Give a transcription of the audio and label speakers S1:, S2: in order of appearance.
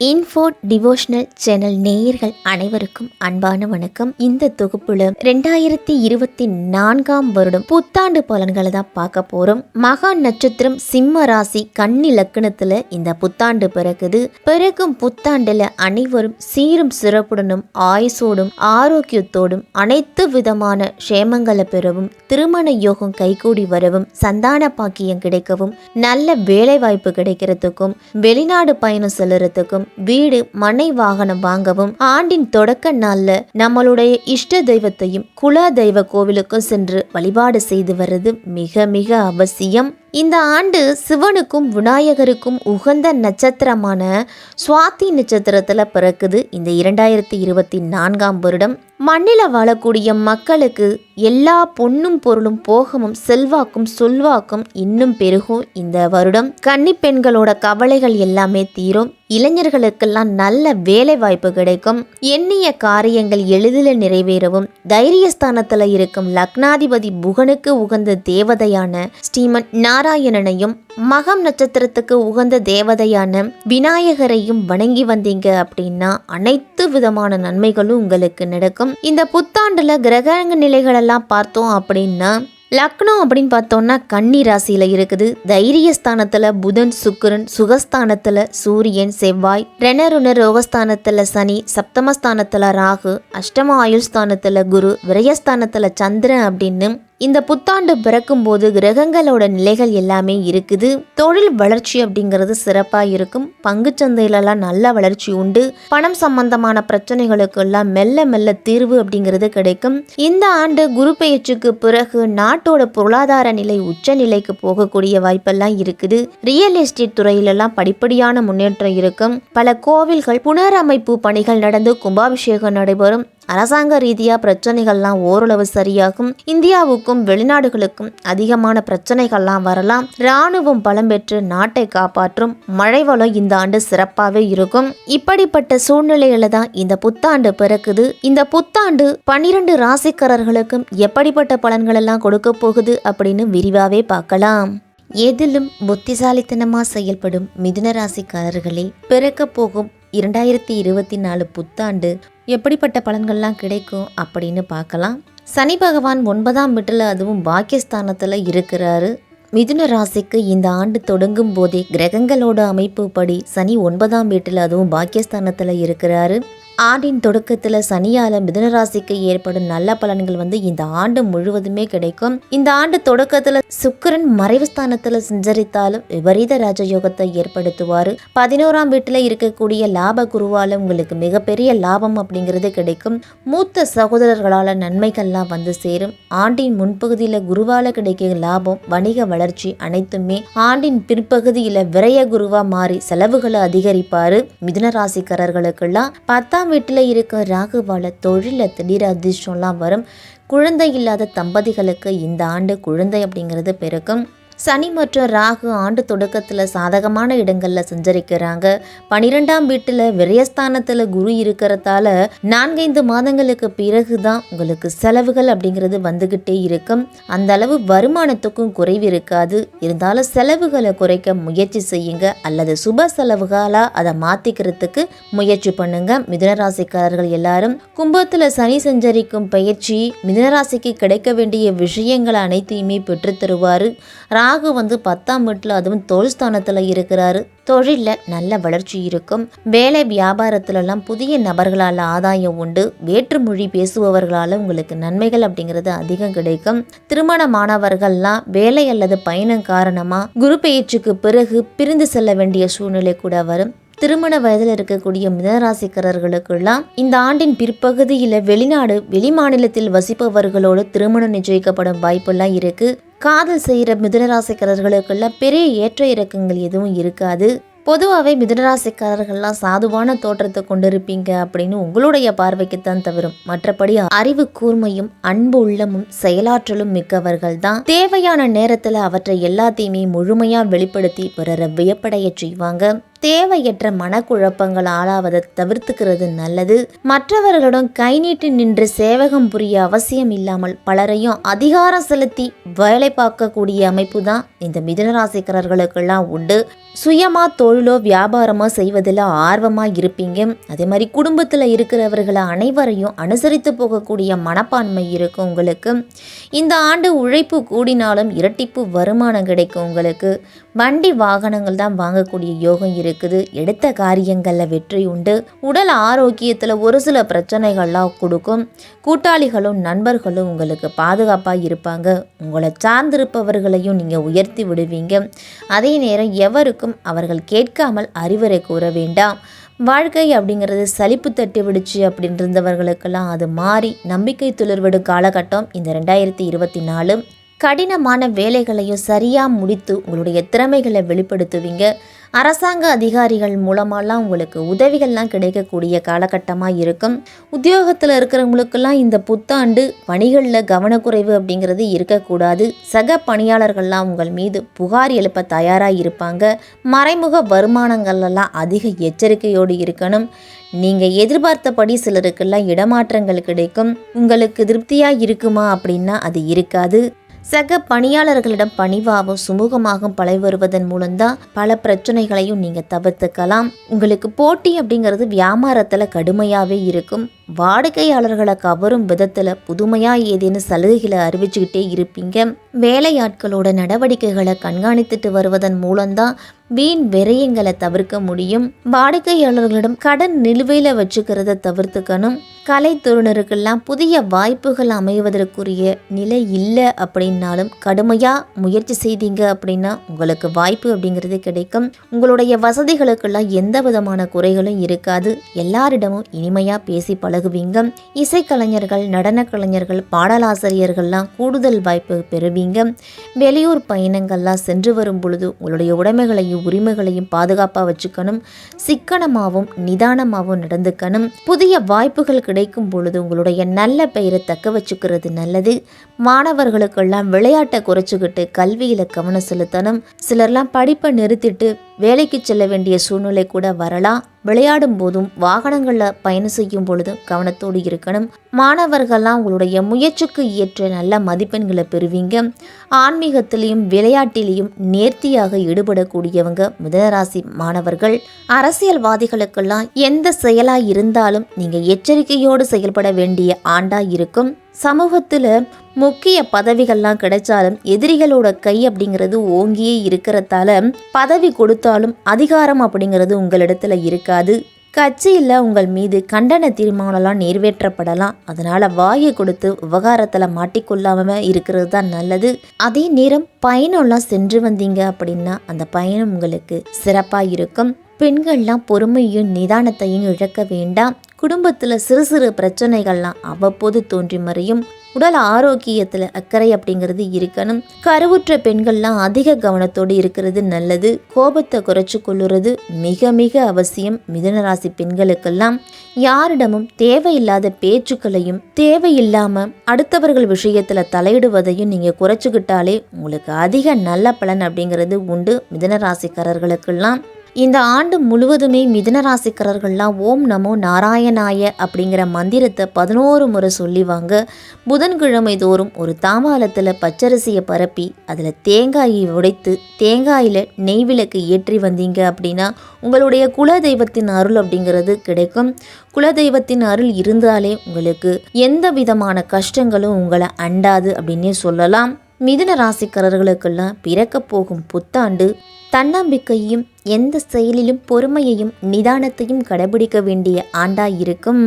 S1: Info devotional channel நேயர்கள் அனைவருக்கும் அன்பான வணக்கம். இந்த தொகுப்புல 2024 வருடம் புத்தாண்டு பலன்களை தான் பார்க்க போறோம். மகா நட்சத்திரம் சிம்ம ராசி கன்னி லக்னத்துல இந்த புத்தாண்டு பிறக்கும் புத்தாண்டுல அனைவரும் சீரும் சிறப்புடனும் ஆயுசோடும் ஆரோக்கியத்தோடும் அனைத்து விதமான க்ஷேமங்களை பெறவும், திருமண யோகம் கைகூடி வரவும், சந்தான பாக்கியம் கிடைக்கவும், நல்ல வேலை வாய்ப்பு கிடைக்கிறதுக்கும், வெளிநாடு பயணம் செல்லுறதுக்கும், வீடு மனை வாகனம் வாங்கவும், ஆண்டின் தொடக்க நாள்ல நம்மளுடைய இஷ்ட தெய்வத்தையும் குல தெய்வ கோவிலுக்கும் சென்று வழிபாடு செய்து வர்றது மிக மிக அவசியம். இந்த ஆண்டு சிவனுக்கும் விநாயகருக்கும் உகந்த நட்சத்திரமான சுவாதி நட்சத்திரத்துல பிறக்குது. இந்த 2024 வருடம் மண்ணில வாழக்கூடிய மக்களுக்கு எல்லா பொன்னும் பொருளும் போகமும் செல்வாக்கும் சொல்வாக்கும் இன்னும் பெருகும். இந்த வருடம் கன்னி பெண்களோட கவலைகள் எல்லாமே தீரும். இளைஞர்களுக்கெல்லாம் நல்ல வேலை வாய்ப்பு கிடைக்கும். எண்ணிய காரியங்கள் எளிதில் நிறைவேறவும், தைரியஸ்தானத்துல இருக்கும் லக்னாதிபதி புகனுக்கு உகந்த தேவதையான ஸ்ரீமன் நாராயணனையும், மகம் நட்சத்திரத்துக்கு உகந்த தேவதையான விநாயகரையும் வணங்கி வந்தீங்க அப்படின்னா அனைத்து விதமான நன்மைகளும் உங்களுக்கு நடக்கும். இந்த புத்தாண்டுல கிரக நிலைகள் எல்லாம் பார்த்தோம் அப்படின்னா, லக்னம் அப்படின்னு பார்த்தோம்னா கன்னி ராசியில இருக்குது. தைரியஸ்தானத்துல புதன் சுக்கிரன், சுகஸ்தானத்துல சூரியன் செவ்வாய், ரணருணர் ரோகஸ்தானத்துல சனி, சப்தமஸ்தானத்துல ராகு, அஷ்டம ஆயுள் ஸ்தானத்துல குரு, விரயஸ்தானத்துல சந்திரன் அப்படின்னு இந்த புத்தாண்டு பிறக்கும் போது கிரகங்களோட நிலைகள் எல்லாமே இருக்குது. தொழில் வளர்ச்சி அப்படிங்கிறது சிறப்பா இருக்கும். பங்கு சந்தையிலலாம் நல்ல வளர்ச்சி உண்டு. பணம் சம்பந்தமான பிரச்சனைகளுக்கு எல்லாம் மெல்ல மெல்ல தீர்வு அப்படிங்கிறது கிடைக்கும். இந்த ஆண்டு குரு பெயர்ச்சிக்கு பிறகு நாட்டோட பொருளாதார நிலை உச்ச நிலைக்கு போகக்கூடிய வாய்ப்பெல்லாம் இருக்குது. ரியல் எஸ்டேட் துறையிலெல்லாம் படிப்படியான முன்னேற்றம் இருக்கும். பல கோவில்கள் புனரமைப்பு பணிகள் நடந்து கும்பாபிஷேகம் நடைபெறும். அரசாங்க ரீதியா பிரச்சனைகள்லாம் ஓரளவு சரியாகும். இந்தியாவுக்கும் வெளிநாடுகளுக்கும் அதிகமான பிரச்சனைகள்லாம் வரலாம். இராணுவம் பலம் பெற்று நாட்டை காப்பாற்றும். மழை வளம் இந்த ஆண்டு சிறப்பாகவே இருக்கும். இப்படிப்பட்ட சூழ்நிலையில தான் இந்த புத்தாண்டு பிறக்குது. இந்த புத்தாண்டு 12 ராசிக்காரர்களுக்கும் எப்படிப்பட்ட பலன்கள் எல்லாம் கொடுக்க போகுது அப்படின்னு விரிவாவே பார்க்கலாம். எதிலும் புத்திசாலித்தனமா செயல்படும் மிதுன ராசிக்காரர்களே, பிறக்க போகும் 2024 புத்தாண்டு எப்படிப்பட்ட பலன்கள்லாம் கிடைக்கும் அப்படின்னு பார்க்கலாம். சனி பகவான் 9ஆம் வீட்டில், அதுவும் பாக்கியஸ்தானத்தில் இருக்கிறாரு. மிதுன ராசிக்கு இந்த ஆண்டு தொடங்கும் போதே கிரகங்களோட அமைப்பு படி சனி 9ஆம் வீட்டில், அதுவும் பாக்கியஸ்தானத்தில் இருக்கிறாரு. ஆண்டின் தொடக்கத்தில் சனியால மிதுன ராசிக்கு ஏற்படும் நல்ல பலன்கள் இந்த ஆண்டு முழுவதுமே கிடைக்கும். இந்த ஆண்டு தொடக்கத்தில் சுக்கிரன் மறைவு ஸ்தானத்தில் சஞ்சரித்தாலும் விபரீத ராஜயோகத்தை ஏற்படுத்துவார். 11ஆம் வீட்டில் இருக்கக்கூடிய லாப குருவால உங்களுக்கு மிகப்பெரிய லாபம் அப்படிங்கிறது கிடைக்கும். மூத்த சகோதரர்களால் நன்மைகள்லாம் வந்து சேரும். ஆண்டின் முன்பகுதியில் குருவால கிடைக்கிற லாபம், வணிக வளர்ச்சி அனைத்துமே ஆண்டின் பிற்பகுதியில் விரய குருவா மாறி செலவுகளை அதிகரிப்பாரு. மிதுன ராசிக்காரர்களுக்கெல்லாம் 10ஆம் வீட்டில் இருக்க ராகுவால தொழில திடீர் அதிர்ஷ்டம்லாம் வரும். குழந்தை இல்லாத தம்பதிகளுக்கு இந்த ஆண்டு குழந்தை அப்படிங்கிறது பிறக்கும். சனி மற்றும் ராகு ஆண்டு தொடக்கத்தில் சாதகமான இடங்களில் சஞ்சரிக்கிறாங்க. 12ஆம் வீட்டில் விரயஸ்தானத்தில் குரு இருக்கிறதால 4-5 மாதங்களுக்கு பிறகு தான் உங்களுக்கு செலவுகள் அப்படிங்கிறது வந்துகிட்டே இருக்கும். அந்த அளவு வருமானத்துக்கும் குறைவு இருக்காது. இருந்தாலும் செலவுகளை குறைக்க முயற்சி செய்யுங்க, அல்லது சுப செலவுகளாக அதை மாற்றிக்கிறதுக்கு முயற்சி பண்ணுங்க. மிதுனராசிக்காரர்கள் எல்லாரும் கும்பத்தில் சனி சஞ்சரிக்கும் பயிற்சி மிதுனராசிக்கு கிடைக்க வேண்டிய விஷயங்கள் அனைத்தையுமே பெற்றுத்தருவார். ராகு 10ஆம் வீட்டில், அதுவும் தொழில் ஸ்தானத்தில் இருக்கிறாரு. தொழிலில் நல்ல வளர்ச்சி இருக்கும். வேலை வியாபாரத்துலலாம் புதிய நபர்களால் ஆதாயம் உண்டு. வேற்றுமொழி பேசுபவர்களால் உங்களுக்கு நன்மைகள் அப்படிங்கிறது அதிகம் கிடைக்கும். திருமணமானவர்கள்லாம் வேலை அல்லது பயணம் காரணமாக குரு பெயர்ச்சிக்கு பிறகு பிரிந்து செல்ல வேண்டிய சூழ்நிலை கூட வரும். திருமண வயதில் இருக்கக்கூடிய மிதுனராசிக்காரர்களுக்கெல்லாம் இந்த ஆண்டின் பிற்பகுதியில் வெளிநாடு வெளிமாநிலத்தில் வசிப்பவர்களோடு திருமணம் நிச்சயிக்கப்படும் வாய்ப்பெல்லாம் இருக்கு. காதல் செய்கிற மிதுனராசிக்காரர்களுக்கெல்லாம் பெரிய ஏற்ற இறக்கங்கள் எதுவும் இருக்காது. பொதுவாகவே மிதுனராசிக்காரர்கள்லாம் சாதுவான தோற்றத்தை கொண்டிருப்பீங்க அப்படின்னு உங்களுடைய பார்வைக்குத்தான் தவிரும். மற்றபடி அறிவு கூர்மையும் அன்பு உள்ளமும் செயலாற்றலும் மிக்கவர்கள் தான். தேவையான நேரத்தில் அவற்றை எல்லாத்தையுமே முழுமையாக வெளிப்படுத்தி பிறரை வியப்படைய செய்வாங்க. தேவையற்ற மனக்குழப்பங்கள் ஆளாவதை தவிர்த்துக்கிறது நல்லது. மற்றவர்களுடன் கை நீட்டி நின்று சேவகம் புரிய அவசியம் இல்லாமல் பலரையும் அதிகாரம் செலுத்தி வேலை பார்க்கக்கூடிய அமைப்பு தான் இந்த மிதுனராசிக்காரர்களுக்கெல்லாம் உண்டு. சுயமா தொழிலோ வியாபாரமோ செய்வதில் ஆர்வமாக இருப்பீங்க. அதே மாதிரி குடும்பத்தில் இருக்கிறவர்களை அனைவரையும் அனுசரித்து போகக்கூடிய மனப்பான்மை இருக்கும் உங்களுக்கு. இந்த ஆண்டு உழைப்பு கூடினாலும் இரட்டிப்பு வருமானம் கிடைக்கும் உங்களுக்கு. வண்டி வாகனங்கள் தான் வாங்கக்கூடிய யோகம் இருக்குது. எடுத்த காரியங்களில் வெற்றி உண்டு. உடல் ஆரோக்கியத்தில் ஒரு சில பிரச்சனைகள்லாம் கொடுக்கும். கூட்டாளிகளும் நண்பர்களும் உங்களுக்கு பாதுகாப்பாக இருப்பாங்க. உங்களை சார்ந்திருப்பவர்களையும் நீங்கள் உயர்த்தி விடுவீங்க. அதே நேரம் எவருக்கும் அவர்கள் கேட்காமல் அறிவுரை கூற வேண்டாம். வாழ்க்கை அப்படிங்கிறது சலிப்பு தட்டி விடுச்சு அப்படின்னு இருந்தவர்களுக்கெல்லாம் அது மாறி நம்பிக்கை துளிர்விடும் காலகட்டம் இந்த 2024. கடினமான வேலைகளையும் சரியாக முடித்து உங்களுடைய திறமைகளை வெளிப்படுத்துவீங்க. அரசாங்க அதிகாரிகள் மூலமாலாம் உங்களுக்கு உதவிகள்லாம் கிடைக்கக்கூடிய காலகட்டமாக இருக்கும். உத்தியோகத்தில் இருக்கிறவங்களுக்கெல்லாம் இந்த புத்தாண்டு பணிகளில் கவனக்குறைவு அப்படிங்கிறது இருக்கக்கூடாது. சக பணியாளர்கள்லாம் உங்கள் மீது புகார் எழுப்ப தயாராக இருப்பாங்க. மறைமுக வருமானங்கள்லாம் அதிக எச்சரிக்கையோடு இருக்கணும். நீங்கள் எதிர்பார்த்தபடி சிலருக்கெல்லாம் இடமாற்றங்கள் கிடைக்கும். உங்களுக்கு திருப்தியாக இருக்குமா அப்படின்னா அது இருக்காது. சக பணியாளர்களிடம் பணிவாகவும் சுமூகமாகவும் பழகி வருவதன் மூலம்தான் பல பிரச்சனைகளையும் நீங்கள் தவிர்த்துக்கலாம். உங்களுக்கு போட்டி அப்படிங்கிறது வியாபாரத்தில் கடுமையாகவே இருக்கும். வாடிக்கையாளர்களை கவரும் விதத்தில் புதுமையாக ஏதேனும் சலுகைகளை அறிவிச்சுக்கிட்டே இருப்பீங்க. வேலையாட்களோட நடவடிக்கைகளை கண்காணித்துட்டு வருவதன் மூலம்தான் வீண் விரயங்களை தவிர்க்க முடியும். வாடிக்கையாளர்களிடம் கடன் நிலுவையில் வச்சுக்கிறத தவிர்த்துக்கணும். கலைத்துறையினருக்கெல்லாம் புதிய வாய்ப்புகள் அமைவதற்குரிய நிலை இல்லை அப்படின்னாலும் கடுமையாக முயற்சி செய்தீங்க அப்படின்னா உங்களுக்கு வாய்ப்பு அப்படிங்கிறது கிடைக்கும். உங்களுடைய வசதிகளுக்கெல்லாம் எந்த விதமான குறைகளும் இருக்காது. எல்லாரிடமும் இனிமையாக பேசி பழகுவீங்க. இசைக்கலைஞர்கள், நடன கலைஞர்கள், பாடலாசிரியர்கள்லாம் கூடுதல் வாய்ப்பு பெறுவீங்க. வெளியூர் பயணங்கள்லாம் சென்று வரும் பொழுது உங்களுடைய உடைமைகளையும் உரிமைகளையும் பாதுகாப்பாக வச்சுக்கணும். சிக்கனமாகவும் நிதானமாகவும் நடந்துக்கணும். புதிய வாய்ப்புகள் கிடைக்கும் பொழுது உங்களுடைய நல்ல பெயரை தக்க வச்சுக்கிறது நல்லது. மாணவர்களுக்கெல்லாம் விளையாட்டை குறைச்சிக்கிட்டு கல்வியில் கவனம் செலுத்தணும். சிலர்லாம் படிப்பை நிறுத்திட்டு வேலைக்கு செல்ல வேண்டிய சூழ்நிலை கூட வரலாம். விளையாடும் போதும் வாகனங்களில் பயணம் செய்யும் பொழுதும் கவனத்தோடு இருக்கணும். மாணவர்கள்லாம் உங்களுடைய முயற்சிக்கு ஏற்ற நல்ல மதிப்பெண்களை பெறுவீங்க. ஆன்மீகத்திலையும் விளையாட்டிலையும் நேர்த்தியாக ஈடுபடக்கூடியவங்க மிதுனராசி மாணவர்கள். அரசியல்வாதிகளுக்கெல்லாம் எந்த செயலாக இருந்தாலும் நீங்கள் எச்சரிக்கையோடு செயல்பட வேண்டிய ஆண்டாக இருக்கும். சமூகத்தில் முக்கிய பதவிகள்லாம் கிடைச்சாலும் எதிரிகளோட கை அப்படிங்கிறது ஓங்கியே இருக்கிறதால பதவி கொடுத்தாலும் அதிகாரம் அப்படிங்கிறது உங்களிடத்துல இருக்காது. கட்சியில் உங்கள் மீது கண்டன தீர்மானம்லாம் நிறைவேற்றப்படலாம். அதனால் வாயை கொடுத்து விவகாரத்தில் மாட்டிக்கொள்ளாம இருக்கிறது தான் நல்லது. அதே நேரம் பயணம்லாம் சென்று வந்தீங்க அப்படின்னா அந்த பயணம் உங்களுக்கு சிறப்பாக இருக்கும். பெண்கள்லாம் பொறுமையும் நிதானத்தையும் இழக்க வேண்டாம். குடும்பத்தில் சிறு சிறு பிரச்சனைகள்லாம் அவ்வப்போது தோன்றி மறையும். உடல் ஆரோக்கியத்தில் அக்கறை அப்படிங்கிறது இருக்கணும். கருவுற்ற பெண்கள்லாம் அதிக கவனத்தோடு இருக்கிறது நல்லது. கோபத்தை குறைச்சி கொள்ளுறது மிக மிக அவசியம். மிதுனராசி பெண்களுக்கெல்லாம் யாரிடமும் தேவையில்லாத பேச்சுக்களையும் தேவையில்லாமல் அடுத்தவர்கள் விஷயத்தில் தலையிடுவதையும் நீங்கள் குறைச்சிக்கிட்டாலே உங்களுக்கு அதிக நல்ல பலன் அப்படிங்கிறது உண்டு. மிதுனராசிக்காரர்களுக்கெல்லாம் இந்த ஆண்டு முழுவதுமே மிதுனராசிக்காரர்கள்லாம் ஓம் நமோ நாராயணாய அப்படிங்கிற மந்திரத்தை 11 முறை சொல்லிவாங்க. புதன்கிழமை தோறும் ஒரு தாம்பாளத்தில் பச்சரிசியை பரப்பி அதில் தேங்காயை உடைத்து தேங்காயில் நெய் விளக்கு ஏற்றி வந்தீங்க அப்படின்னா உங்களுடைய குலதெய்வத்தின் அருள் அப்படிங்கிறது கிடைக்கும். குலதெய்வத்தின் அருள் இருந்தாலே உங்களுக்கு எந்த விதமான கஷ்டங்களும் உங்களை அண்டாது அப்படின்னே சொல்லலாம். மிதுன ராசிக்காரர்களுக்கெல்லாம் பிறக்க போகும் புத்தாண்டு தன்னம்பிக்கையும் எந்த செயலிலும் பொறுமையையும் நிதானத்தையும் கடைபிடிக்க வேண்டிய ஆண்டாயிருக்கும்.